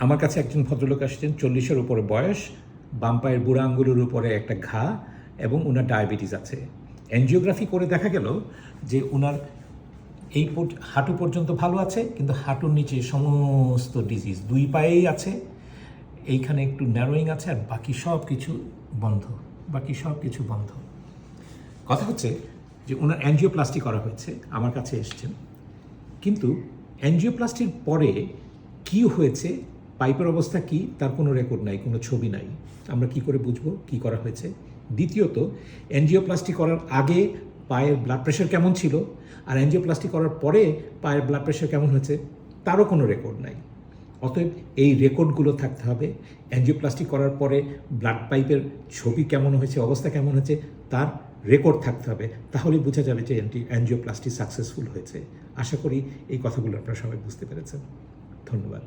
আমার কাছে একজন ভদ্রলোক আসছেন, 40-এর উপরে বয়স, বাম পায়ের বুড়া আঙ্গুলের উপরে একটা ঘা এবং ওনার ডায়াবেটিস আছে। অ্যানজিওগ্রাফি করে দেখা গেল যে ওনার এই হাঁটু পর্যন্ত ভালো আছে, কিন্তু হাঁটুর নিচে সমস্ত ডিজিজ, দুই পায়েই আছে, এইখানে একটু ন্যারোয়িং আছে, আর বাকি সব কিছু বন্ধ। কথা হচ্ছে যে ওনার অ্যানজিওপ্লাস্টি করা হয়েছে, আমার কাছে এসছেন, কিন্তু অ্যানজিওপ্লাস্টির পরে কি হয়েছে, পাইপের অবস্থা কি, তার কোনো রেকর্ড নাই, কোনো ছবি নাই। আমরা কি করে বুঝবো কি করা হয়েছে? দ্বিতীয়ত, অ্যানজিওপ্লাস্টি করার আগে পায়ের ব্লাড প্রেশার কেমন ছিল, আর অ্যানজিওপ্লাস্টি করার পরে পায়ের ব্লাড প্রেশার কেমন হয়েছে, তারও কোনো রেকর্ড নাই। অতএব এই রেকর্ডগুলো থাকতে হবে। অ্যানজিওপ্লাস্টি করার পরে ব্লাড পাইপের ছবি কেমন হয়েছে, অবস্থা কেমন হয়েছে, তার রেকর্ড থাকতে হবে। তাহলে বোঝা যাবে যে অ্যানজিওপ্লাস্টি সাকসেসফুল হয়েছে। আশা করি এই কথাগুলো আপনারা সবাই বুঝতে পেরেছেন। ধন্যবাদ।